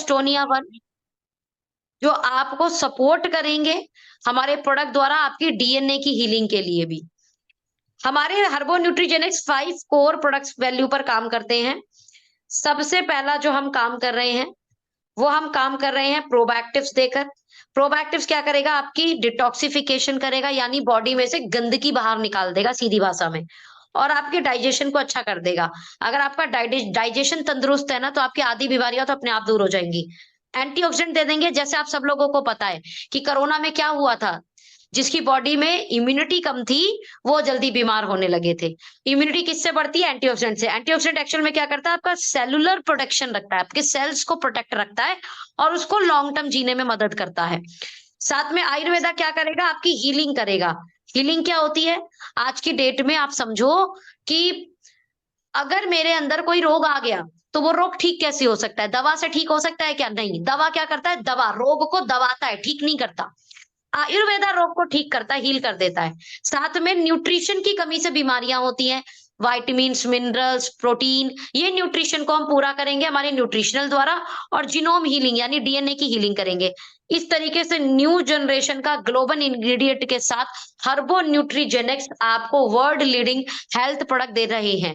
Estonia 1, जो आपको support करेंगे हमारे प्रोडक्ट द्वारा आपकी डीएनए की हीलिंग के लिए भी। हमारे हर्बो न्यूट्रीजेनिक्स 5 कोर प्रोडक्ट्स वैल्यू पर काम करते हैं। सबसे पहला जो हम काम कर रहे हैं, वो हम काम कर रहे हैं प्रोबैक्टिव्स देकर। प्रोबैक्टिव्स क्या करेगा? आपकी डिटॉक्सिफिकेशन करेगा, यानी बॉडी में से गंदगी बाहर निकाल देगा सीधी भाषा में, और आपके डाइजेशन को अच्छा कर देगा। अगर आपका डाइजेशन तंदुरुस्त है ना, तो आपकी आधी बीमारियां तो अपने आप दूर हो जाएंगी। एंटीऑक्सीडेंट दे देंगे। जैसे आप सब लोगों को पता है कि कोरोना में क्या हुआ था, जिसकी बॉडी में इम्यूनिटी कम थी वो जल्दी बीमार होने लगे थे। इम्यूनिटी किससे बढ़ती है? एंटीऑक्सीडेंट से। एंटीऑक्सीडेंट एक्चुअल में क्या करता है? आपका सेलुलर प्रोटेक्शन रखता है, आपके सेल्स को प्रोटेक्ट रखता है और उसको लॉन्ग टर्म जीने में मदद करता है। साथ में आयुर्वेदा क्या करेगा? आपकी हीलिंग करेगा। हीलिंग क्या होती है? आज की डेट में आप समझो कि अगर मेरे अंदर कोई रोग आ गया, तो वो रोग ठीक कैसे हो सकता है? दवा से ठीक हो सकता है क्या? नहीं। दवा क्या करता है? दवा रोग को दबाता है, ठीक नहीं करता। आयुर्वेदा रोग को ठीक करता है, हील कर देता है। साथ में न्यूट्रिशन की कमी से बीमारियां होती हैं, वाइटामिन्स, मिनरल्स, प्रोटीन, ये न्यूट्रिशन को हम पूरा करेंगे हमारे न्यूट्रिशनल द्वारा, और जीनोम हीलिंग यानी डीएनए की हीलिंग करेंगे। इस तरीके से न्यू जनरेशन का ग्लोबल इंग्रेडिएंट के साथ हर्बो न्यूट्रीजेनिक्स आपको वर्ल्ड लीडिंग हेल्थ प्रोडक्ट दे रहे हैं।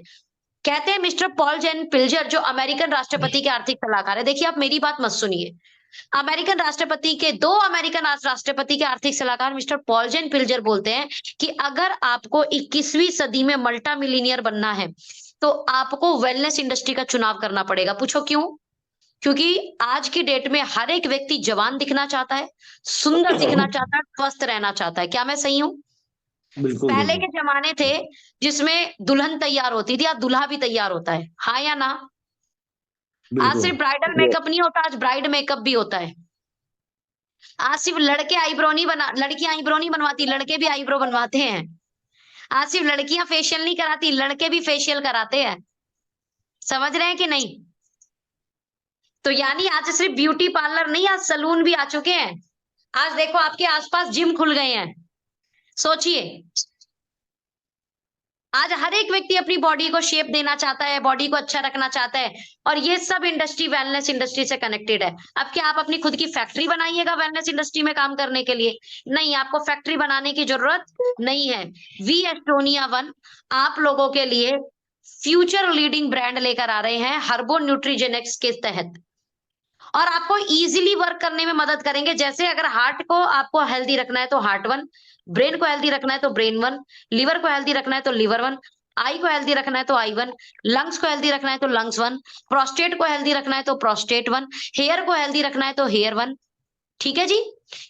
कहते हैं मिस्टर पॉल जेन पिल्जर, जो अमेरिकन राष्ट्रपति के आर्थिक सलाहकार है। देखिए, आप मेरी बात मत सुनिए। अमेरिकन राष्ट्रपति के दो अमेरिकन राष्ट्रपति के आर्थिक सलाहकार मिस्टर पॉल जेन पिल्जर बोलते हैं कि अगर आपको 21वीं सदी में मल्टा मिलीनियर बनना है, तो आपको वेलनेस इंडस्ट्री का चुनाव करना पड़ेगा। पूछो क्यों? क्योंकि आज की डेट में हर एक व्यक्ति जवान दिखना चाहता है, सुंदर दिखना चाहता है, स्वस्थ रहना चाहता है। क्या मैं सही हूं? बिल्कुल पहले बिल्कुल के जमाने थे जिसमें दुल्हन तैयार होती थी, आज दूल्हा भी तैयार होता है। हाँ या ना? आज बिल्कुल। सिर्फ ब्राइडल ये मेकअप नहीं होता, आज ब्राइड मेकअप भी होता है। आज सिर्फ लड़के आईब्रो नहीं बना लड़कियां आईब्रो नहीं बनवाती, लड़के भी आईब्रो बनवाते हैं। आज सिर्फ लड़कियां फेशियल नहीं कराती, लड़के भी फेशियल कराते हैं। समझ रहे हैं कि नहीं? तो यानी आज सिर्फ ब्यूटी पार्लर नहीं, आज सलून भी आ चुके हैं। आज देखो आपके आसपास जिम खुल गए हैं। सोचिए, आज हर एक व्यक्ति अपनी बॉडी को शेप देना चाहता है, बॉडी को अच्छा रखना चाहता है, और ये सब इंडस्ट्री वेलनेस इंडस्ट्री से कनेक्टेड है। अब क्या आप अपनी खुद की फैक्ट्री बनाइएगा वेलनेस इंडस्ट्री में काम करने के लिए? नहीं, आपको फैक्ट्री बनाने की जरूरत नहीं है। वी एस्टोनिया 1 आप लोगों के लिए फ्यूचर लीडिंग ब्रांड लेकर आ रहे हैं हर्बो न्यूट्रीजेनिक्स के तहत, और आपको इजीली वर्क करने में मदद करेंगे। जैसे अगर हार्ट को आपको हेल्दी रखना है तो हार्ट 1, ब्रेन को हेल्दी रखना है तो ब्रेन 1, लिवर को हेल्दी रखना है तो लिवर 1, आई को हेल्दी रखना है तो आई 1, लंग्स को हेल्दी रखना है तो लंग्स 1, प्रोस्टेट को हेल्दी रखना है तो प्रोस्टेट 1, हेयर को हेल्दी रखना है तो हेयर 1। ठीक है जी?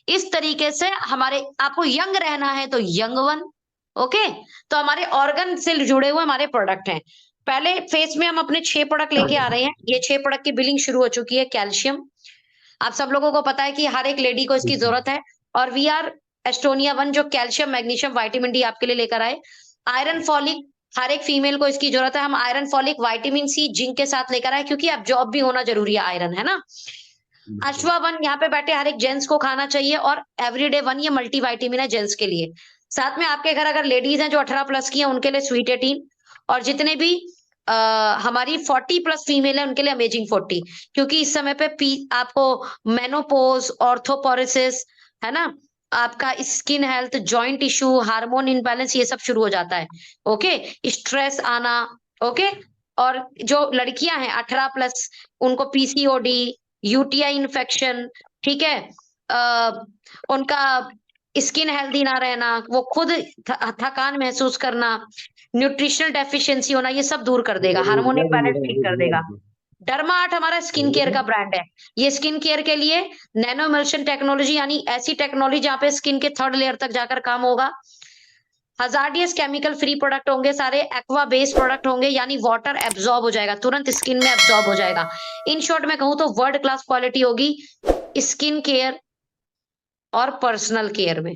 इस तरीके से हमारे आपको यंग रहना है तो यंग 1। ओके, तो हमारे ऑर्गन से जुड़े हुए हमारे प्रोडक्ट हैं। पहले फेज में हम अपने 6 प्रोडक्ट लेके आ रहे हैं। ये 6 प्रोडक्ट की बिलिंग शुरू हो चुकी है। कैल्शियम, आप सब लोगों को पता है कि हर एक लेडी को इसकी बिल्कुल जरूरत है, और वी आर एस्टोनिया 1 जो कैल्शियम, मैग्नीशियम, विटामिन डी आपके लिए लेकर आए। आयरन फॉलिक, हर एक फीमेल को इसकी जरूरत है। हम iron folic, vitamin C, zinc के साथ लेकर आए, क्योंकि अब जॉब भी होना जरूरी है, आयरन है ना। बिल्कुल। अश्वा 1 यहाँ पे बैठे हर एक जेंट्स को खाना चाहिए, और एवरीडे 1 ये मल्टी विटामिन है जेंट्स के लिए। साथ में आपके घर अगर लेडीज हैं जो 18 प्लस की हैं, उनके लिए स्वीट 18, और जितने भी हमारी 40 प्लस फीमेल है उनके लिए अमेजिंग 40, क्योंकि इस समय पे आपको मेनोपोज, ऑर्थोपोरोसिस, है ना, आपका skin health, joint issue, hormone imbalance, ये सब शुरू हो जाता है। ओके, स्ट्रेस आना। ओके, और जो लड़कियां हैं 18 प्लस, उनको पीसीओडी, यूटीआई इन्फेक्शन, ठीक है, उनका स्किन हेल्दी ना रहना, वो खुद थकान महसूस करना, न्यूट्रिशनल डेफिशिएंसी होना, ये सब दूर कर देगा, हार्मोन इम्बैलेंस ठीक कर देगा। डर्मा आर्ट हमारा स्किन केयर का ब्रांड है। ये स्किन केयर के लिए नैनो इमल्शन टेक्नोलॉजी, यानी ऐसी टेक्नोलॉजी जहां पे स्किन के 3rd लेयर तक जाकर काम होगा। हजार्डियस केमिकल फ्री प्रोडक्ट होंगे सारे, एक्वा बेस्ड प्रोडक्ट होंगे, यानी वाटर एब्जॉर्ब हो जाएगा, तुरंत स्किन में एब्जॉर्ब हो जाएगा। इन शॉर्ट में कहूं तो वर्ल्ड क्लास क्वालिटी होगी स्किन केयर और पर्सनल केयर में।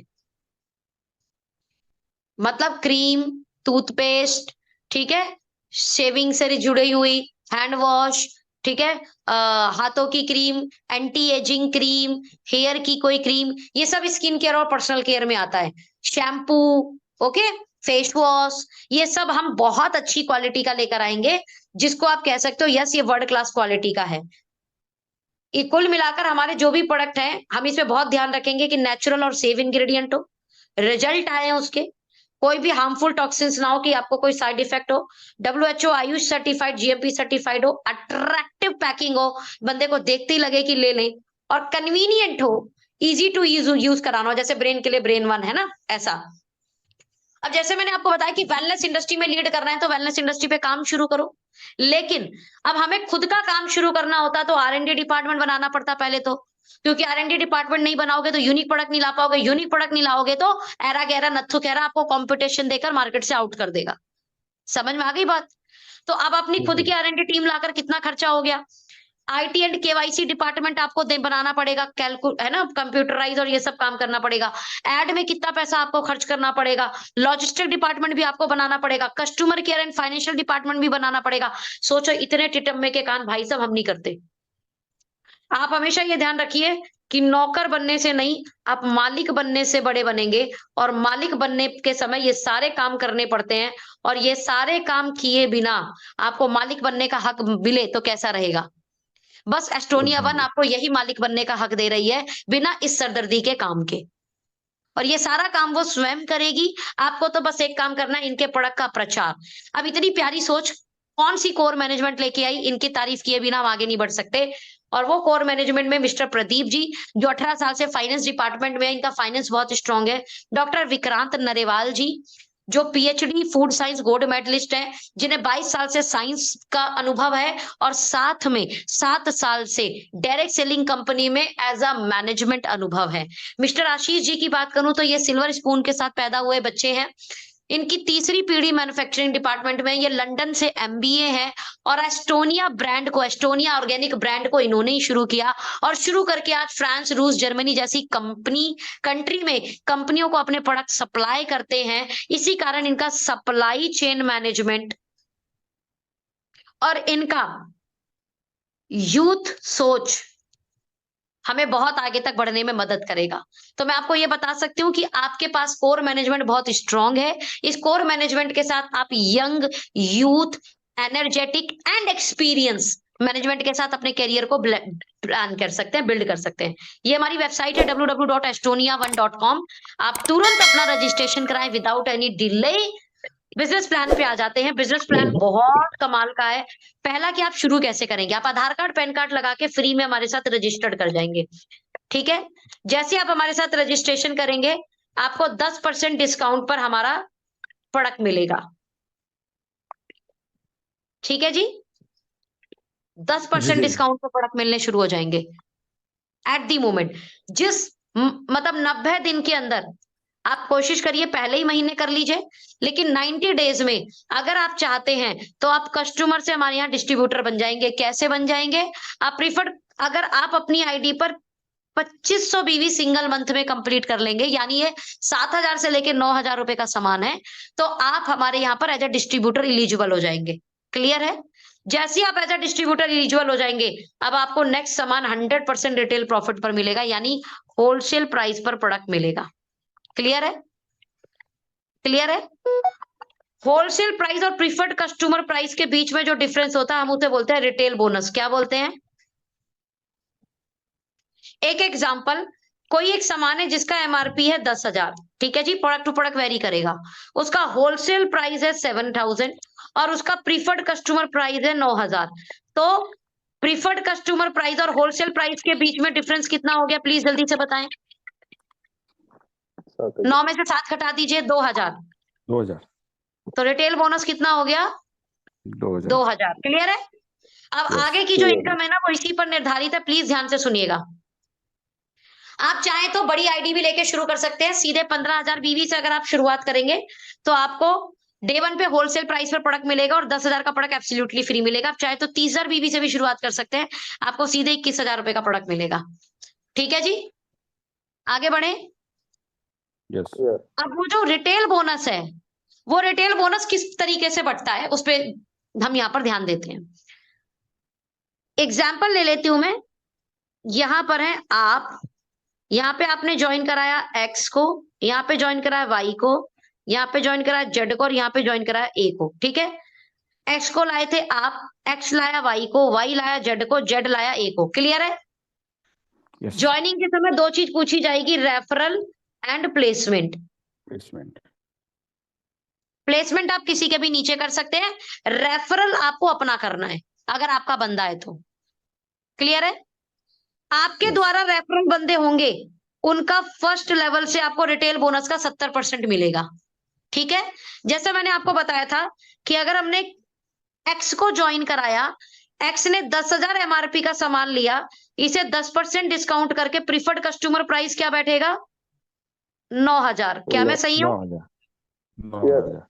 मतलब क्रीम, टूथपेस्ट, ठीक है, शेविंग से जुड़ी हुई, हैंड वॉश, ठीक है, हाथों की cream, anti ageing cream, hair की कोई क्रीम, ये सब स्किन केयर और पर्सनल केयर में आता है। शैम्पू, ओके, फेस वॉश, ये सब हम बहुत अच्छी क्वालिटी का लेकर आएंगे, जिसको आप कह सकते हो यस ये वर्ल्ड क्लास क्वालिटी का है। कुल मिलाकर हमारे जो भी प्रोडक्ट हैं, हम इसमें बहुत ध्यान रखेंगे कि नेचुरल और सेफ इंग्रेडिएंट हो, रिजल्ट आए उसके, कोई भी हार्मफुल टॉक्सिन्स ना हो कि आपको कोई साइड इफेक्ट हो, WHO Ayush certified GMP certified हो, अट्रैक्टिव पैकिंग हो, बंदे को देखते ही लगे कि ले लें, और कन्वीनियंट हो, इजी टू यूज कराना हो, जैसे ब्रेन के लिए ब्रेन वन है ना, ऐसा। अब जैसे मैंने आपको बताया कि वेलनेस इंडस्ट्री में लीड करना है तो वेलनेस इंडस्ट्री पे काम शुरू करो, लेकिन अब हमें खुद का काम शुरू करना होता तो आर&डी डिपार्टमेंट बनाना पड़ता पहले तो, क्योंकि आर&डी डिपार्टमेंट नहीं बनाओगे तो यूनिक प्रोडक्ट नहीं ला पाओगे, यूनिक प्रोडक्ट नहीं लाओगे तो एरा गैरा नत्थु कहरा आपको कंपटीशन देकर मार्केट से आउट कर देगा। समझ में आ गई बात? तो अब अपनी खुद की आर&डी टीम लाकर कितना खर्चा हो गया, आईटी एंड केवाईसी डिपार्टमेंट आपको बनाना पड़ेगा, है ना, कंप्यूटराइज और ये सब काम करना पड़ेगा, एड में कितना पैसा आपको खर्च करना पड़ेगा, लॉजिस्टिक डिपार्टमेंट भी आपको बनाना पड़ेगा, customer care and financial department भी बनाना पड़ेगा। सोचो इतने टिटम्मे के कान भाई साहब हम नहीं करते। आप हमेशा ये ध्यान रखिए कि नौकर बनने से नहीं, आप मालिक बनने से बड़े बनेंगे, और मालिक बनने के समय ये सारे काम करने पड़ते हैं, और ये सारे काम किए बिना आपको मालिक बनने का हक मिले तो कैसा रहेगा? बस एस्टोनिया वन आपको यही मालिक बनने का हक दे रही है, बिना इस सरदर्दी के काम के, और ये सारा काम वो स्वयं करेगी। आपको तो बस एक काम करना है, इनके प्रोडक्ट का प्रचार। अब इतनी प्यारी सोच कौन सी कोर मैनेजमेंट लेके आई, इनकी तारीफ किए बिना हम आगे नहीं बढ़ सकते। और वो कोर मैनेजमेंट में मिस्टर प्रदीप जी, जो 18 साल से फाइनेंस डिपार्टमेंट में है, इनका फाइनेंस बहुत स्ट्रांग है, डॉक्टर विक्रांत नरेवाल जी, जो PhD food science gold medalist है, जिन्हें 22 साल से साइंस का अनुभव है, और साथ में 7 साल से डायरेक्ट सेलिंग कंपनी में एज अ मैनेजमेंट अनुभव है। मिस्टर आशीष जी की बात करूं तो ये सिल्वर स्पून के साथ पैदा हुए बच्चे हैं, इनकी तीसरी पीढ़ी मैन्युफैक्चरिंग डिपार्टमेंट में, ये लंदन से एमबीए है, और एस्टोनिया ब्रांड को, एस्टोनिया ऑर्गेनिक ब्रांड को इन्होंने ही शुरू किया, और शुरू करके आज फ्रांस, रूस, जर्मनी जैसी कंट्री में कंपनियों को अपने प्रोडक्ट सप्लाई करते हैं। इसी कारण इनका सप्लाई चेन मैनेजमेंट और इनका यूथ सोच हमें बहुत आगे तक बढ़ने में मदद करेगा। तो मैं आपको ये बता सकती हूँ कि आपके पास कोर मैनेजमेंट बहुत स्ट्रांग है। इस कोर मैनेजमेंट के साथ आप young, youth, energetic and experience management के साथ अपने करियर को प्लान कर सकते हैं, बिल्ड कर सकते हैं। ये हमारी वेबसाइट है www.estonia1.com। आप तुरंत अपना रजिस्ट्रेशन कराएं without any delay. Business plan पे आ जाते हैं। बिजनेस प्लान बहुत कमाल का है। पहला कि आप शुरू कैसे करेंगे, आप आधार कार्ड पैन कार्ड लगा के फ्री में हमारे साथ रजिस्टर्ड कर जाएंगे, ठीक है। जैसे आप हमारे साथ रजिस्ट्रेशन करेंगे, आपको 10% डिस्काउंट पर हमारा प्रोडक्ट मिलेगा, ठीक है जी। 10% डिस्काउंट पर प्रोडक्ट मिलने शुरू हो जाएंगे एट दी मोमेंट। जिस मतलब 90 दिन के अंदर आप कोशिश करिए पहले ही महीने कर लीजिए, लेकिन 90 डेज में अगर आप चाहते हैं तो आप कस्टमर से हमारे यहाँ डिस्ट्रीब्यूटर बन जाएंगे। कैसे बन जाएंगे? आप प्रीफर्ड, अगर आप अपनी आईडी पर 2500 बीवी सिंगल मंथ में कंप्लीट कर लेंगे, यानी ये 7,000 से लेकर 9,000 रुपए का सामान है, तो आप हमारे यहाँ पर एज ए डिस्ट्रीब्यूटर इलिजिबल हो जाएंगे। क्लियर है? जैसे ही आप एज ए डिस्ट्रीब्यूटर इलिजिबल हो जाएंगे, अब आपको नेक्स्ट सामान 100% रिटेल प्रॉफिट पर मिलेगा, यानी होलसेल प्राइस पर प्रोडक्ट मिलेगा। क्लियर है? क्लियर है? होलसेल प्राइस और प्रीफर्ड कस्टमर प्राइस के बीच में जो डिफरेंस होता है, हम उसे बोलते हैं रिटेल बोनस। क्या बोलते हैं? एक एग्जांपल, कोई एक सामान है जिसका एमआरपी है 10,000, ठीक है जी, प्रोडक्ट टू प्रोडक्ट वेरी करेगा। उसका होलसेल प्राइस है 7,000 और उसका प्रीफर्ड कस्टमर प्राइस है 9,000। तो प्रीफर्ड कस्टमर प्राइस और होलसेल प्राइस के बीच में डिफरेंस कितना हो गया, प्लीज जल्दी से बताएं। 9 में से 7 घटा दीजिए, 2,000। 2,000। तो रिटेल बोनस कितना हो गया? 2,000। क्लियर है? अब आगे की जो इनकम है ना, वो इसी पर निर्धारित है। प्लीज ध्यान से सुनिएगा। आप चाहें तो बड़ी आईडी भी लेके शुरू कर सकते हैं। सीधे 15,000 बीवी से अगर आप शुरुआत करेंगे तो आपको डे 1 पे होलसेल प्राइस पर प्रोडक्ट मिलेगा और 10,000 का प्रोडक्ट एब्सोल्युटली फ्री मिलेगा। आप चाहे तो 30,000 बीवी से भी शुरुआत कर सकते हैं, आपको सीधे 21,000 रुपए का प्रोडक्ट मिलेगा। ठीक है जी, आगे बढ़े। yes. अब वो जो रिटेल बोनस है, वो रिटेल बोनस किस तरीके से बढ़ता है, उस पर हम यहां पर ध्यान देते हैं। एग्जाम्पल ले लेती हूं मैं। यहां पर है आप, यहाँ पे आपने ज्वाइन कराया एक्स को, यहाँ पे ज्वाइन कराया वाई को, यहाँ पे ज्वाइन कराया जेड को और यहाँ पे ज्वाइन कराया ए को। ठीक है, एक्स को लाए थे आप, एक्स लाया वाई को, वाई लाया जेड को, जेड लाया ए को। क्लियर है? Yes. ज्वाइनिंग के समय दो चीज पूछी जाएगी, referral and placement. Placement. Placement आप किसी के भी नीचे कर सकते हैं, रेफरल आपको अपना करना है अगर आपका बंदा है तो। क्लियर है? आपके Yes. द्वारा रेफरल बंदे होंगे, उनका फर्स्ट लेवल से आपको रिटेल बोनस का 70% मिलेगा। ठीक है? जैसे मैंने आपको बताया था कि अगर हमने एक्स को ज्वाइन कराया, एक्स ने 10,000 एमआरपी का सामान लिया, इसे 10% डिस्काउंट करके प्रीफर्ड कस्टमर प्राइस क्या बैठेगा? 9,000। क्या मैं सही हूं? 9,000. 9,000.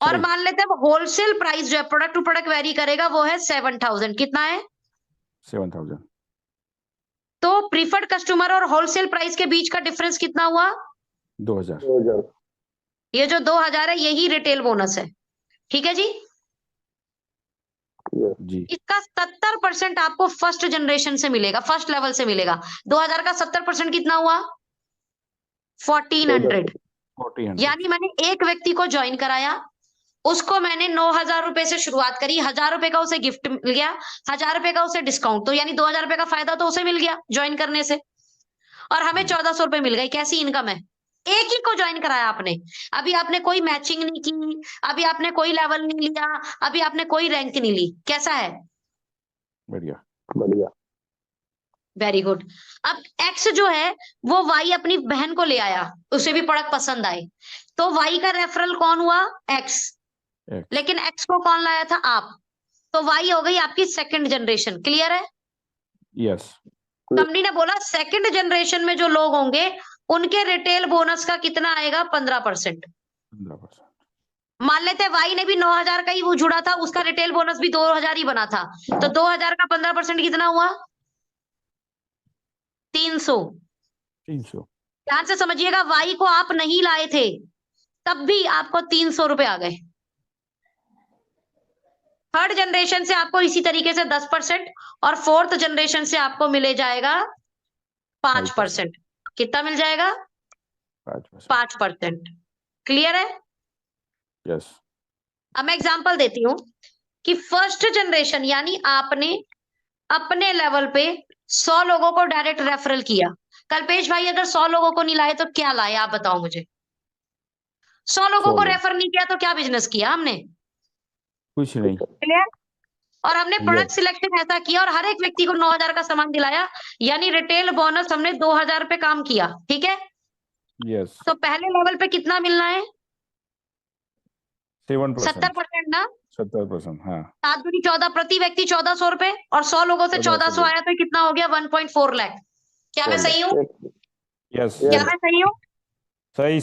और सही. मान लेते हैं होलसेल प्राइस जो है, प्रोडक्ट टू प्रोडक्ट वेरी करेगा, वो है 7,000। कितना है? 7,000. तो प्रीफर्ड कस्टमर और होलसेल प्राइस के बीच का डिफरेंस कितना हुआ? 2,000. ये जो 2,000 है यही रिटेल बोनस है। ठीक है जी? जी. इसका 70% आपको फर्स्ट जनरेशन से मिलेगा, फर्स्ट लेवल से मिलेगा। 2,000 का 70% कितना हुआ? 1,400। 1,400. यानी मैंने एक व्यक्ति को ज्वाइन कराया, उसको मैंने 9,000 रुपए से शुरुआत करी, 1,000 रुपए का उसे गिफ्ट मिल गया, 1,000 रुपए का उसे डिस्काउंट, तो यानी 2,000 रुपए का फायदा तो उसे मिल गया ज्वाइन करने से, और हमें 1,400 रुपए मिल गए। कैसी इनकम है? एक ही को ज्वाइन कराया आपने, अभी आपने कोई मैचिंग नहीं की, अभी आपने कोई लेवल नहीं लिया, अभी आपने कोई रैंक नहीं ली। कैसा है? बढ़िया. Very good. अब एक्स जो है वो वाई अपनी बहन को ले आया, उसे भी प्रोडक्ट पसंद आए, तो वाई का रेफरल कौन हुआ? एक्स। X. लेकिन एक्स को कौन लाया था? आप। तो वाई हो गई आपकी सेकंड जनरेशन। क्लियर है? Yes. कंपनी ने बोला सेकंड जनरेशन में जो लोग होंगे उनके रिटेल बोनस का कितना आएगा? 15%। 15%. मान लेते हैं वाई ने भी 9,000 का ही वो जुड़ा था, उसका रिटेल बोनस भी 2,000 ही बना था, तो 2,000 का 15% कितना हुआ? 300। 300. ध्यान से समझिएगा, वाई को आप नहीं लाए थे तब भी आपको 300 रुपए आ गए। थर्ड जनरेशन से आपको इसी तरीके से 10%, और फोर्थ जनरेशन से आपको मिले जाएगा 5%। कितना मिल जाएगा? 5%. 5%। क्लियर है? Yes. अब मैं एग्जांपल देती हूं कि फर्स्ट जनरेशन यानी आपने अपने लेवल पे 100 लोगों को डायरेक्ट रेफरल किया। कल्पेश भाई अगर 100 लोगों को नहीं लाए तो क्या लाए आप बताओ मुझे? 100 लोगों 100 को लोग. रेफर नहीं किया तो क्या बिजनेस किया हमने? कुछ नहीं. क्लियर? और हमने प्रोडक्ट Yes. सिलेक्शन ऐसा किया और हर एक व्यक्ति को 9,000 का सामान दिलाया, यानी रिटेल बोनस हमने 2,000 पे काम किया। ठीक है? Yes. तो पहले लेवल पे कितना मिलना है? 7%. 70% ना? 70%. हाँ. 7 दूनी 14, प्रति व्यक्ति 1,400 रुपए, और 100 लोगों से 1,400 आया तो कितना हो गया? 1.4 लाख। क्या मैं सही हूँ? Yes. क्या मैं सही हूँ? सही.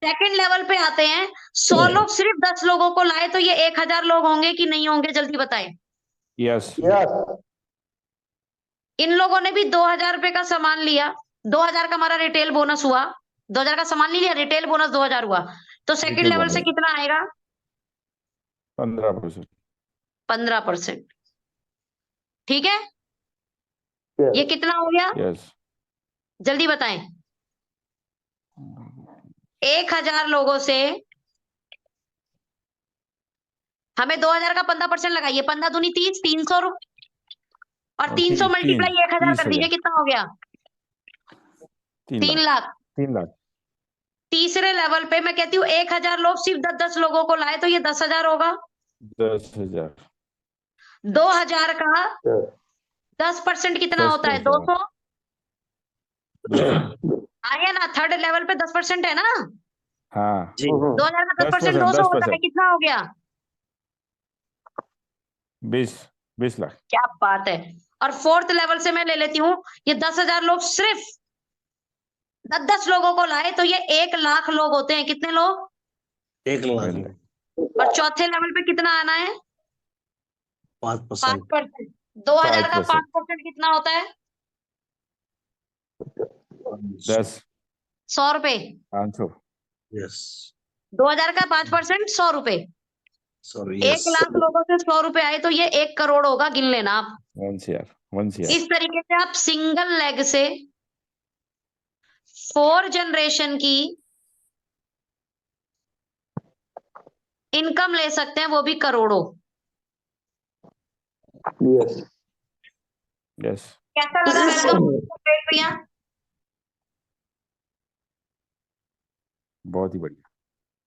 सेकंड लेवल पे आते हैं, 100 लोग सिर्फ 10 लोगों को लाए तो ये 1,000 लोग होंगे कि नहीं होंगे? जल्दी बताएं। Yes. इन लोगों ने भी 2,000 रुपए का सामान लिया, 2,000 का हमारा रिटेल बोनस हुआ, 2,000 का सामान नहीं लिया, रिटेल बोनस 2,000 हुआ, तो सेकंड Retail लेवल से bonus. कितना आएगा? 15%. 15%। ठीक है? ये कितना हो गया? Yes. जल्दी बताएं। 1,000 लोगों से हमें 2,000 का 15% लगाइए, 15 दूनी 30, 300 और 300 मल्टीप्लाई 1,000 कर दीजिए, कितना हो गया? 3 लाख। 3 लाख. तीसरे लेवल पे मैं कहती हूँ 1,000 लोग सिर्फ 10-10 लोगों को लाए तो ये 10,000 होगा। 10,000. 2,000 का 10% कितना होता है? 200। आया ना? थर्ड लेवल पे 10% है ना? हाँ. 2,000 का 10% 200 होता है, कितना हो गया? 20 लाख. क्या बात है। और फोर्थ लेवल से मैं ले लेती हूँ, ये 10,000 लोग सिर्फ 10-10 लोगों को लाए तो ये 1 लाख लोग होते हैं। कितने लोग? 1 लाख. और चौथे लेवल पे कितना आना है? 5%. 5%। 2,000 का 5%. 5% कितना होता है? 10. 100 रुपए। 500. Yes. 2,000 का 5% 100 रुपए। Sorry. 1 Yes. लाख लोगों से 100 रुपए आए तो ये 1 करोड़ होगा, गिन लेना आप। 1 CR. 1 CR. इस तरीके से आप सिंगल लेग से 4 जनरेशन की इनकम ले सकते हैं, वो भी करोड़ों। Yes. कैसा लगा वेलकम भैया? बहुत ही बढ़िया।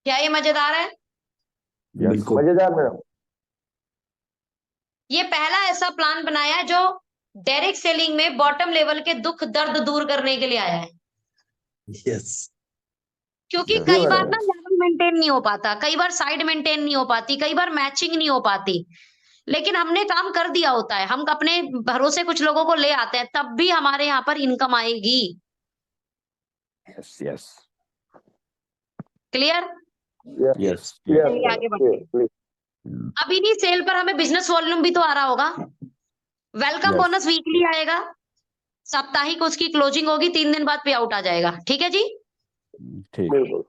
क्या ये मजेदार है? Yes. बिल्कुल मजेदार मैडम। ये पहला ऐसा प्लान बनाया है जो डायरेक्ट सेलिंग में बॉटम लेवल के दुख दर्द दूर करने के लिए आया है। यस क्योंकि Yes. कई जी बार मैडम। ना लेवल मेंटेन नहीं हो पाता, कई बार साइड मेंटेन नहीं हो पाती, कई बार मैचिंग नहीं हो पाती, लेकिन हमने काम कर दिया होता है, हम अपने भरोसे कुछ लोगों को ले आते हैं, तब भी हमारे यहाँ पर इनकम आएगी। Yes. Yes. Clear? Yes. Yes. Yes. चलिए आगे बढ़ते हैं। प्लीज। अब इन्हीं सेल पर हमें बिजनेस वॉल्यूम भी तो आ रहा होगा। Welcome Yes. बोनस वीकली आएगा, साप्ताहिक उसकी क्लोजिंग होगी, 3 दिन बाद पे आउट आ जाएगा। ठीक है जी। ठीक। बिल्कुल।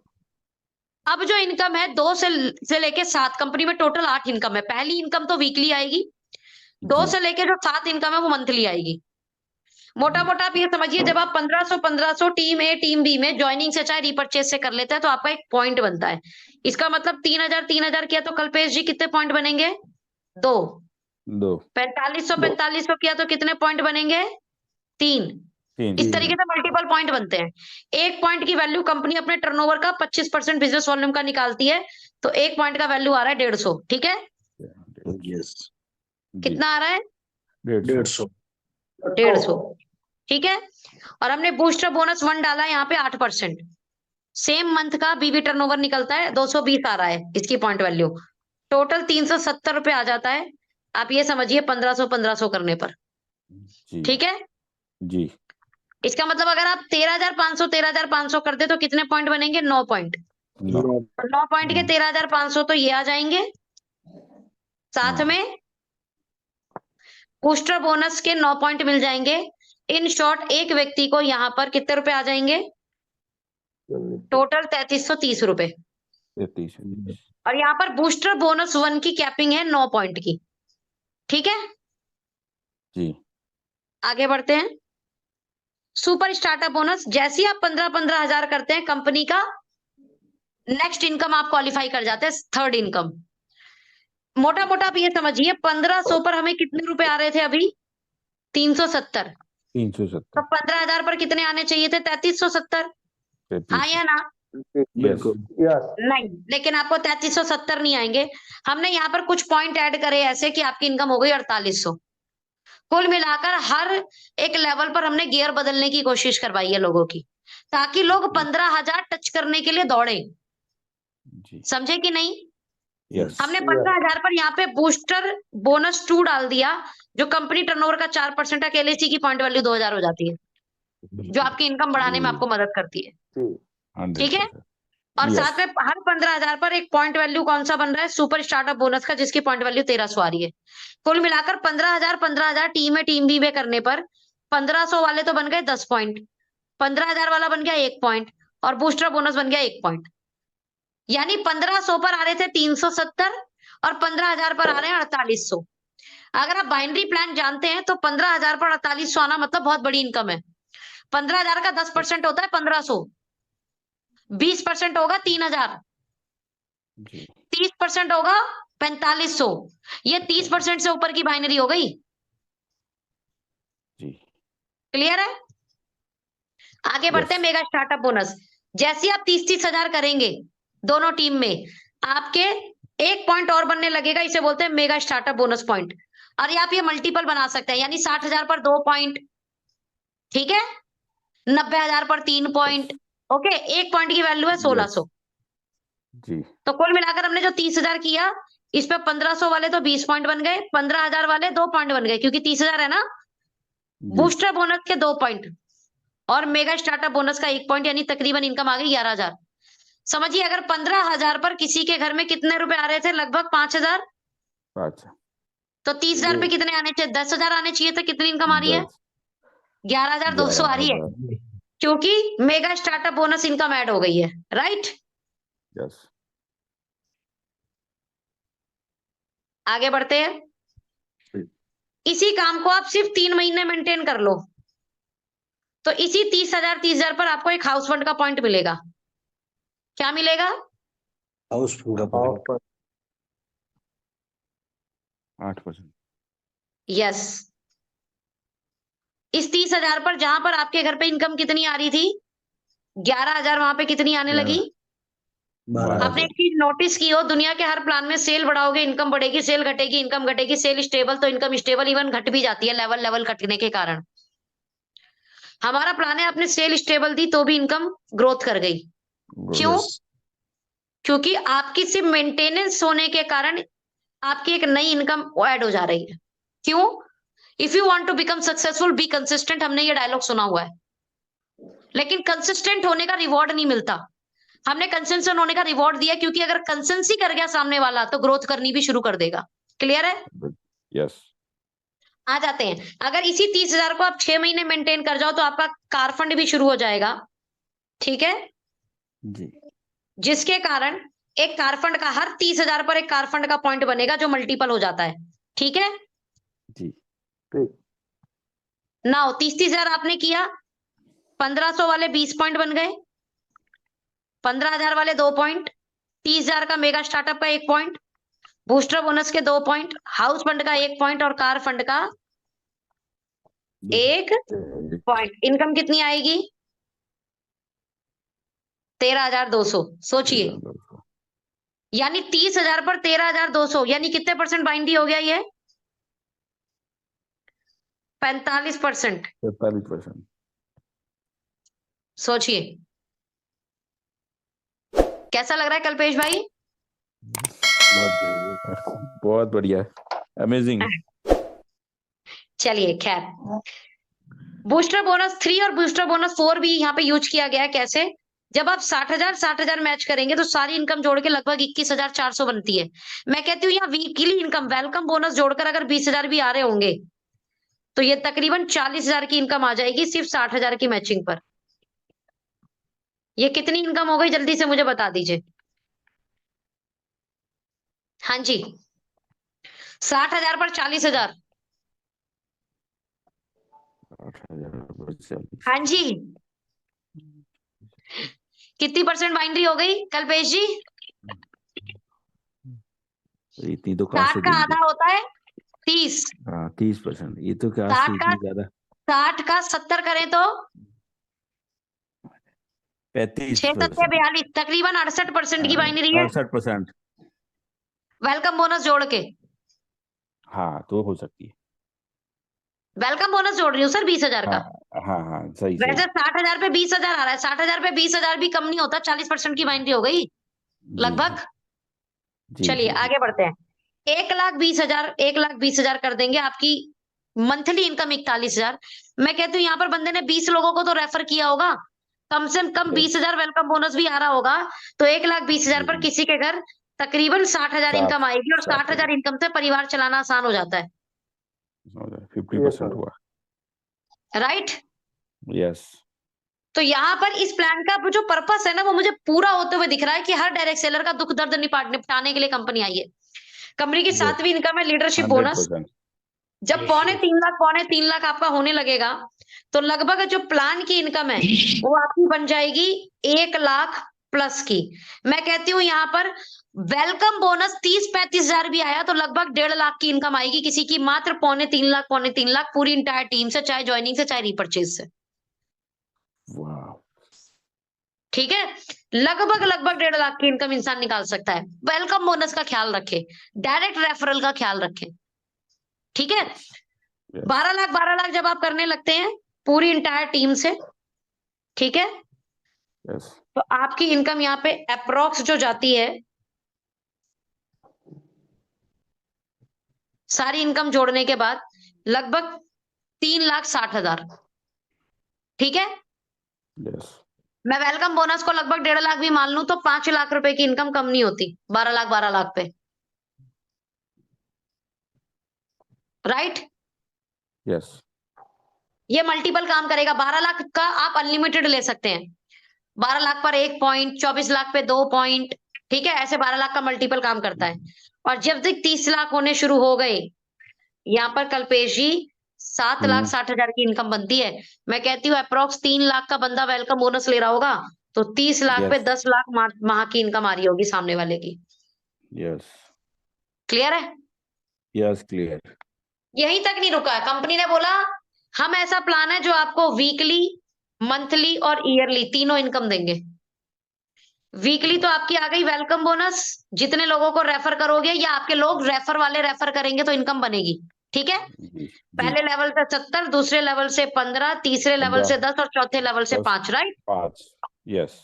अब जो इनकम है 2 से लेके 7, कंपनी में टोटल 8 इनकम है। पहली इनकम तो वीकली आएगी, 2 जी। से लेके जो 7 इनकम है वो मंथली आएगी। मोटा मोटा आप ये समझिए, जब आप 1500 टीम ए टीम बी में ज्वाइनिंग से चाहे रिपर्चेज से कर लेते हैं तो आपका एक पॉइंट बनता है। इसका मतलब 3000 किया तो कल्पेश जी कितने पॉइंट बनेंगे? 2। 2 4500 किया तो कितने पॉइंट बनेंगे? 3। 3 इस तरीके से मल्टीपल पॉइंट बनते हैं। एक पॉइंट की वैल्यू कंपनी अपने टर्नओवर का 25% बिजनेस वॉल्यूम का निकालती है, तो एक पॉइंट का वैल्यू आ रहा है 150। ठीक है? यस कितना आ रहा है? 150 150। ठीक है। और हमने बूस्टर बोनस 1 डाला है यहाँ पे 8%। सेम मंथ का बीबी टर्नओवर निकलता है, 220 आ रहा है इसकी पॉइंट वैल्यू। टोटल 370 रुपए आ जाता है। आप ये समझिए 1500 करने पर। जी। ठीक है। जी। इसका मतलब अगर आप 13,500 कर दे तो कितने पॉइंट बनेंगे? 9 पॉइंट। 9 9 पॉइंट के 13,500 तो ये आ जाएंगे। साथ में बूस्टर बोनस के 9 पॉइंट मिल जाएंगे। इन शॉर्ट एक व्यक्ति को यहाँ पर कितने रुपए आ जाएंगे? टोटल 3330 रुपए। 33 और यहाँ पर बूस्टर बोनस 1 की कैपिंग है 9 पॉइंट की। ठीक है। जी। आगे बढ़ते हैं। सुपर स्टार्टअप बोनस, जैसे ही आप 15-15 हजार करते हैं, कंपनी का नेक्स्ट इनकम आप क्वालिफाई कर जाते हैं, थर्ड इनकम। मोटा मोटा आप ये समझिए 1500 पर हमें कितने रुपए आ रहे थे अभी? 370। 370 तो 15,000 पर कितने आने चाहिए थे? 3370। हाँ या ना? बिल्कुल यस। नहीं, लेकिन आपको 3370 नहीं आएंगे। हमने यहाँ पर कुछ पॉइंट ऐड करे ऐसे कि आपकी इनकम हो गई 4800। कुल मिलाकर हर एक लेवल पर हमने गियर बदलने की कोशिश करवाई है लोगों की, ताकि लोग 15,000 टच करने के लिए दौड़े। जी। समझे कि नहीं? यस। हमने 15,000 पर यहाँ पे बूस्टर बोनस 2 डाल दिया, जो कंपनी टर्नओवर का 4% है। एलआईसी की पॉइंट वैल्यू 2000 हो जाती है, जो आपकी इनकम बढ़ाने में आपको मदद करती है। ठीक है। 100%। और Yes. साथ में हर 15,000 पर एक पॉइंट वैल्यू कौन सा बन रहा है? सुपर स्टार्टअप बोनस का, जिसकी पॉइंट वैल्यू 1300 आ रही है। कुल मिलाकर 15,000 टीम में टीम बी में करने पर 1500 वाले तो बन गए 10 पॉइंट, 15,000 वाला बन गया 1 पॉइंट, और बूस्टर बोनस बन गया 1 पॉइंट। यानी 1500 पर आ रहे थे 370 और 15,000 पर आ रहे हैं 4800। अगर आप बाइनरी प्लान जानते हैं तो 15,000 पर 4800 आना मतलब बहुत बड़ी इनकम है। 15,000 का 10% होता है 1500, 20% होगा 3,000, जी। 30% होगा 4500। ये 30% से ऊपर की बाइनरी हो गई। जी। क्लियर है? आगे बढ़ते हैं। Yes. मेगा स्टार्टअप बोनस, जैसे आप 30-30 हजार करेंगे दोनों टीम में, आपके 1 पॉइंट और बनने लगेगा। इसे बोलते हैं मेगा स्टार्टअप बोनस पॉइंट। और आप ये मल्टीपल बना सकते हैं, यानी 60,000 पर 2 पॉइंट, ठीक है, 90,000 पर 3 पॉइंट। ओके, 1 पॉइंट की वैल्यू है 1600। जी। तो कुल मिलाकर हमने जो 30,000 किया, इस पे 1500 वाले तो 20 पॉइंट बन गए, 15,000 वाले 2 पॉइंट बन गए, क्योंकि 30,000 है ना। जी। बूस्टर बोनस के 2 पॉइंट और मेगा स्टार्टअप बोनस का 1 पॉइंट, यानी तकरीबन इनकम आ गई 11,000। समझिए अगर 15,000 पर किसी के घर में कितने रुपए आ रहे थे? लगभग 5,000। 5 तो 30,000 पे कितने आने चाहिए? 10,000 आने चाहिए। तो कितनी इनकम आ रही है? 10 11,200 आ रही है, 11,000। क्योंकि mega startup bonus income add हो गई है। राइट? यस। आगे बढ़ते हैं। इसी काम को आप सिर्फ 3 महीने मेंटेन कर लो, तो इसी 30,000 पर आपको एक हाउस फंड का पॉइंट मिलेगा। क्या मिलेगा? हाउसफुल का पॉइंट 8%। यस। इस 30,000 पर जहां पर आपके घर पे इनकम कितनी आ रही थी, 11,000, वहां पे कितनी आने लगी? 12,000 आपने एक चीज नोटिस की हो, दुनिया के हर प्लान में सेल बढ़ाओगे इनकम बढ़ेगी, सेल घटेगी इनकम घटेगी, सेल स्टेबल तो इनकम स्टेबल, इवन घट भी जाती है लेवल लेवल घटने के कारण। हमारा प्लान है आपने सेल स्टेबल दी तो भी इनकम ग्रोथ कर गई। क्यों? Yes. क्योंकि आपकी सिर्फ मेंटेनेंस होने के कारण आपकी एक नई इनकम ऐड हो जा रही है। क्यों? If you want to become successful be consistent, हमने ये डायलॉग सुना हुआ है, लेकिन कंसिस्टेंट होने का रिवॉर्ड नहीं मिलता। हमने कंसिस्टेंट होने का रिवॉर्ड दिया, क्योंकि अगर कंसिस्टेंसी कर गया सामने वाला तो ग्रोथ करनी भी शुरू कर देगा। क्लियर है? यस। आ जाते हैं, अगर इसी 30,000 को आप 6 महीने मेंटेन कर जाओ तो आपका कार फंड भी शुरू हो जाएगा। ठीक है? जी। जिसके कारण एक कार फंड का, हर 30,000 पर एक कार फंड का पॉइंट बनेगा जो मल्टीपल हो जाता है। ठीक है? जी। नाउ 30,000 आपने किया, 1,500 वाले 20 पॉइंट बन गए, 15,000 वाले 2 पॉइंट, 30,000 का मेगा स्टार्टअप का 1 पॉइंट, बूस्टर बोनस के 2 पॉइंट, हाउस फंड का 1 पॉइंट और कार फंड का 1 पॉइंट। इनकम कितनी आएगी? 13,200। सोचिए, यानी 30,000 पर 13,200, यानी कितने परसेंट बाइंडी हो गया ये? 45%। 45%। सोचिए कैसा लग रहा है कल्पेश भाई? बहुत बढ़िया, अमेजिंग। चलिए खैर, बूस्टर बोनस 3 और बूस्टर बोनस 4 भी यहाँ पे यूज किया गया है। कैसे? जब आप 60,000 मैच करेंगे तो सारी इनकम जोड़ के लगभग 21,400 बनती है। मैं कहती हूँ यहाँ वीकली इनकम वेलकम बोनस जोड़कर अगर 20,000 भी आ रहे होंगे तो ये तकरीबन 40,000 की इनकम आ जाएगी सिर्फ 60,000 की मैचिंग पर। ये कितनी इनकम हो गई जल्दी से मुझे बता दीजिए। हाँ जी, 60,000 पर 40,000। 8,000। हाँ जी, कितनी परसेंट बाइंड्री हो गई कल्पेश जी? इतनी तो कहाँ 60 से का देंगे? आधा होता है 30। हाँ, 30%। ये तो कहाँ 60 से का इतनी ज्यादा? 60 का 70 करें तो 6 7 35%। 42, तकरीबन 68% की बाइंड्री है 68%। वेलकम बोनस जोड़ के। हाँ, तो हो सकती है। वेलकम बोनस जोड़ रही हूँ सर 20,000 का। हाँ हाँ हाँ, सही वैसे सही। 60,000 पे 20,000 आ रहा है, 60,000 पे 20,000 भी कम नहीं होता, 40% की बाइंड्री हो गई जी लगभग। जी चलिए जी जी। आगे बढ़ते हैं। 1,20,000, 1,20,000 कर देंगे, आपकी मंथली इनकम 41,000। मैं कहती हूँ यहाँ पर बंदे ने 20 लोगों को तो रेफर किया होगा, कम से कम 20,000 वेलकम बोनस भी आ रहा होगा, तो 1,20,000 पर किसी के घर तकरीबन 60,000 इनकम आएगी, और 60,000 इनकम से परिवार चलाना आसान हो जाता है। 50% हुआ। राइट? यस। तो यहाँ पर इस प्लान का जो पर्पस है ना, वो मुझे पूरा होते हुए दिख रहा है कि हर डायरेक्ट सेलर का दुख दर्द निपटाने के लिए कंपनी आई है। कंपनी की 7वीं इनकम है लीडरशिप बोनस। 100%। जब पौने तीन लाख आपका होने लगेगा तो लगभग जो प्लान की इनकम है वो आपकी बन जाएगी 1,00,000 प्लस की। मैं कहती हूँ यहाँ पर वेलकम बोनस 30-35,000 भी आया तो लगभग 1.5 लाख की इनकम आएगी किसी की, मात्र पौने तीन लाख पूरी इंटायर टीम से, चाहे ज्वाइनिंग से चाहे रिपर्चेज से। वाह। ठीक है? लगभग 1.5 लाख की इनकम इंसान निकाल सकता है। वेलकम बोनस का ख्याल रखे, डायरेक्ट रेफरल का ख्याल रखें। ठीक है? 12 लाख जब आप करने लगते हैं पूरी इंटायर टीम से, ठीक है, यस। तो आपकी इनकम यहाँ पे अप्रोक्स जो जाती है, सारी इनकम जोड़ने के बाद लगभग 3,60,000। ठीक है? यस। मैं वेलकम बोनस को लगभग 1.5 लाख भी मान लूं तो 5 लाख रुपए की इनकम कम नहीं होती 12 लाख पे। राइट? यस। ये मल्टीपल काम करेगा। 12 लाख का आप अनलिमिटेड ले सकते हैं, 12 लाख पर 1 पॉइंट, 24 लाख पे 2 पॉइंट। ठीक है? ऐसे 12 लाख का मल्टीपल काम करता है। और जब तक 30 लाख होने शुरू हो गए, यहाँ पर कल्पेश जी 7,60,000 की इनकम बनती है। मैं कहती हूँ अप्रोक्स 3 लाख का बंदा वेलकम बोनस ले रहा होगा तो 30 लाख पे यस। 10 लाख माह की इनकम आ रही होगी सामने वाले की। यस। क्लियर है? Yes, clear. यहीं तक नहीं रुका, कंपनी ने बोला हम ऐसा प्लान है जो आपको वीकली, मंथली और ईयरली तीनों इनकम देंगे। वीकली तो आपकी आ गई वेलकम बोनस, जितने लोगों को रेफर करोगे या आपके लोग रेफर वाले रेफर करेंगे तो इनकम बनेगी, ठीक है। जी पहले लेवल से 70, दूसरे लेवल से 15, तीसरे लेवल 15, से 10 और चौथे लेवल से 10, 5, राइट। 5, यस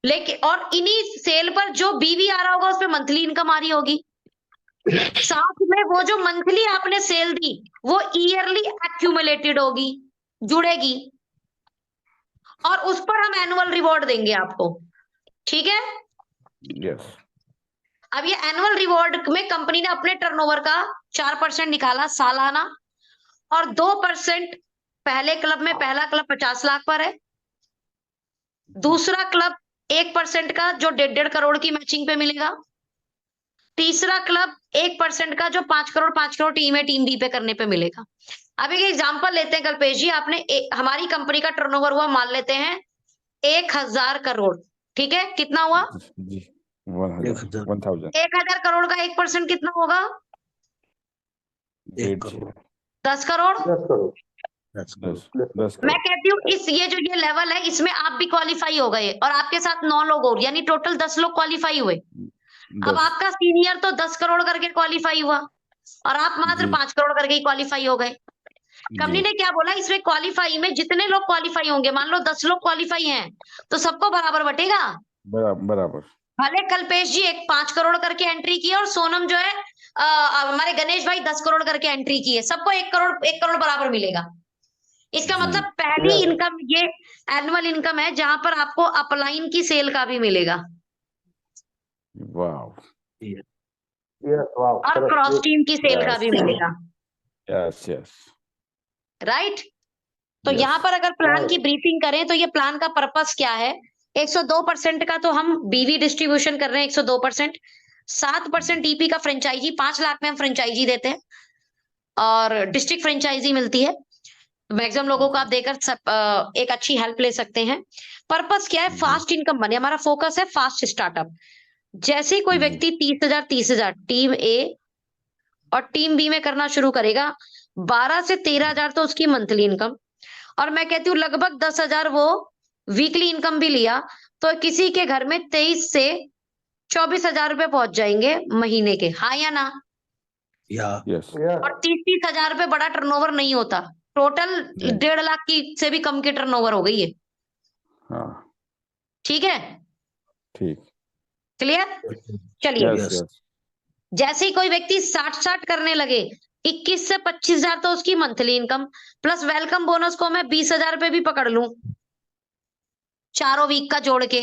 लेकिन और इन्हीं सेल पर जो बीवी आ रहा होगा उस पर मंथली इनकम आ रही होगी। साथ में वो जो मंथली आपने सेल दी वो ईयरली एक्यूमुलेटेड होगी, जुड़ेगी, और उस पर हम एनुअल रिवॉर्ड देंगे आपको, ठीक है। यस अब ये एनुअल रिवॉर्ड में कंपनी ने अपने टर्नओवर का 4% निकाला सालाना, और 2% पहले क्लब में, पहला क्लब 50 लाख पर है, दूसरा क्लब 1% का जो 1.5 करोड़ की मैचिंग पे मिलेगा, तीसरा क्लब 1% का जो 5 करोड़ 5 करोड़ टीम ए टीम बी पे करने पे मिलेगा। अब एक एग्जांपल लेते हैं कल्पेश जी, आपने हमारी कंपनी का टर्नओवर हुआ मान लेते हैं 1000 करोड़, ठीक है। कितना हुआ? जी 1000 1000 करोड़ का 1% कितना होगा? 1 करोड़ 10 करोड़। 10 करोड़ 10 मैं कहती हूँ इस ये जो ये लेवल है इसमें आप भी क्वालिफाई हो गए और आपके साथ 9 लोग और, यानी टोटल 10 लोग क्वालिफाई हुए। अब 10 आपका सीनियर तो 10 करोड़ करके क्वालिफाई हुआ और आप मात्र जी 5 करोड़ करके ही क्वालिफाई हो गए। कंपनी जी ने क्या बोला, इसमें क्वालिफाई में जितने लोग क्वालिफाई होंगे, मान लो 10 लोग क्वालिफाई हैं तो सबको बराबर बटेगा। बराबर भले कल्पेश जी 5 करोड़ करके एंट्री की है और सोनम जो है हमारे गणेश भाई 10 करोड़ करके एंट्री की है, सबको 1 करोड़ बराबर मिलेगा। इसका जी मतलब पहली इनकम ये एनुअल इनकम है जहां पर आपको अपलाइन की सेल का भी मिलेगा वाओ और क्रॉस टीम की सेल का भी मिलेगा, यस यस राइट। तो Yes. यहाँ पर अगर प्लान की ब्रीफिंग करें तो ये प्लान का पर्पस क्या है? 102% का तो हम बीवी डिस्ट्रीब्यूशन कर रहे हैं, 102%। 7% डीपी का फ्रेंचाइजी, 5 लाख में हम फ्रेंचाइजी देते हैं और डिस्ट्रिक्ट फ्रेंचाइजी मिलती है। मैक्सिमम लोगों को आप देकर एक अच्छी हेल्प ले सकते हैं। पर्पस क्या है? फास्ट इनकम बने, हमारा फोकस है फास्ट स्टार्टअप। जैसे ही कोई जी। व्यक्ति 30,000 टीम ए और टीम बी में करना शुरू करेगा, 12 से 13,000 तो उसकी मंथली इनकम, और मैं कहती हूँ लगभग 10,000 वो वीकली इनकम भी लिया तो किसी के घर में 23 से 24,000 रुपए पहुंच जाएंगे महीने के, हाँ या ना? या यस और 30-30 हजार रुपए बड़ा टर्नओवर नहीं होता, टोटल 1.5 लाख की से भी कम की टर्नओवर हो गई है, हाँ ठीक है, ठीक क्लियर। चलिए यस Yes. यस जैसे ही कोई व्यक्ति 60 करने लगे, 21 से 25,000 तो उसकी monthly income, plus welcome bonus को मैं 20,000 रुपए भी पकड़ लूं चारों वीक का जोड़ के,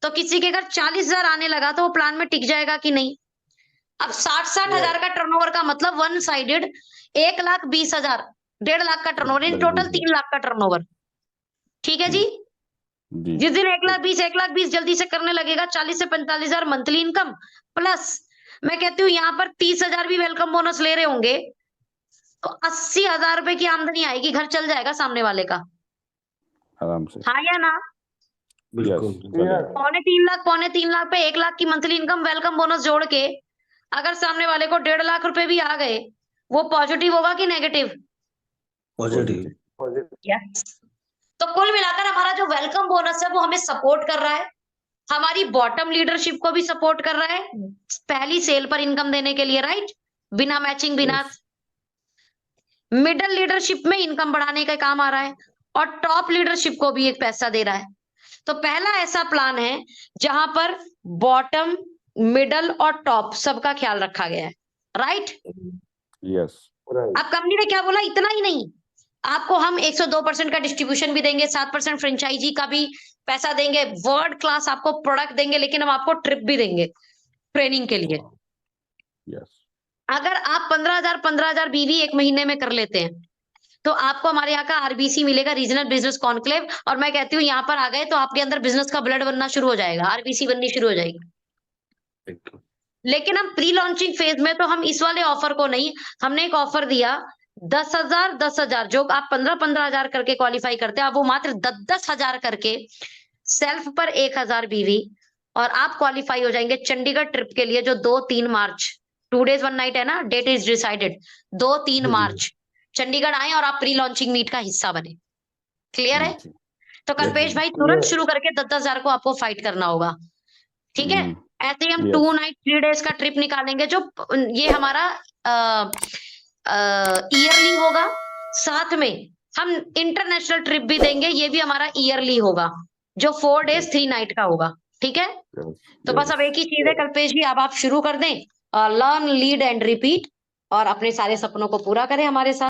तो किसी के घर 40,000 आने लगा तो वो प्लान में टिक जाएगा कि नहीं? अब 60 हजार का टर्नओवर का मतलब 1 साइडेड 1,20,000, 1.5 लाख का टर्नओवर, इन टोटल 3 लाख का टर्नओवर, ठीक है जी। जी जिस दिन 1,20,000 जल्दी से करने लगेगा, 40 से 45,000 मंथली इनकम, प्लस मैं कहती हूँ यहाँ पर 30,000 भी वेलकम बोनस ले रहे होंगे तो 80,000 रुपए की आमदनी आएगी, घर चल जाएगा सामने वाले का, आराम से हाँ या ना? बिल्कुल चलेगा। पौने तीन लाख पे 1 लाख की मंथली इनकम वेलकम बोनस जोड़ के अगर सामने वाले को 1.5 लाख रुपए भी आ गए, वो पॉजिटिव होगा कि नेगेटिव? Positive yes. तो कुल मिलाकर हमारा जो वेलकम बोनस है वो हमें सपोर्ट कर रहा है, हमारी बॉटम लीडरशिप को भी सपोर्ट कर रहा है पहली सेल पर इनकम देने के लिए, राइट, बिना मैचिंग, बिना। मिडल लीडरशिप में इनकम बढ़ाने का काम आ रहा है और टॉप लीडरशिप को भी एक पैसा दे रहा है। तो पहला ऐसा प्लान है जहां पर बॉटम, मिडल और टॉप सबका ख्याल रखा गया है, राइट। यस अब कंपनी ने क्या बोला, इतना ही नहीं, आपको हम 102% का डिस्ट्रीब्यूशन भी देंगे, 7% फ्रेंचाइजी का भी पैसा देंगे, वर्ल्ड क्लास आपको प्रोडक्ट देंगे, लेकिन हम आपको ट्रिप भी देंगे ट्रेनिंग के लिए। यस अगर आप 15,000 बीवी एक महीने में कर लेते हैं तो आपको हमारे यहाँ का आरबीसी मिलेगा, रीजनल बिजनेस कॉन्क्लेव, और मैं कहती हूँ यहाँ पर आ गए तो आपके अंदर बिजनेस का ब्लड बनना शुरू हो जाएगा, आरबीसी बननी शुरू हो जाएगी। लेकिन हम प्री लॉन्चिंग फेज में तो हम इस वाले ऑफर को नहीं, हमने एक ऑफर दिया 10,000 जो आप 15,000 करके क्वालिफाई करते हैं, आप वो मात्र 10,000 करके सेल्फ पर 1,000 बीवी, और आप क्वालिफाई हो जाएंगे चंडीगढ़ ट्रिप के लिए जो 2-3 मार्च, 2 days 1 night है ना, डेट इज डिसाइडेड, 2-3 मार्च चंडीगढ़ आए और आप प्री लॉन्चिंग मीट का हिस्सा बने। क्लियर है? जी तो कल्पेश भाई तुरंत शुरू करके 10,000 को आपको फाइट करना होगा। ठीक है? ऐसे ही हम Yes. 2 नाइट 3 डेज का ट्रिप निकालेंगे, जो ये हमारा ईयरली होगा। साथ में हम इंटरनेशनल ट्रिप भी देंगे, ये भी हमारा ईयरली होगा, जो 4 डेज 3 नाइट का होगा। ठीक है? yes, तो बस अब yes. एक ही चीज है कल्पेश जी, अब आप शुरू कर दें, लर्न लीड एंड रिपीट, और अपने सारे सपनों को पूरा करें हमारे साथ।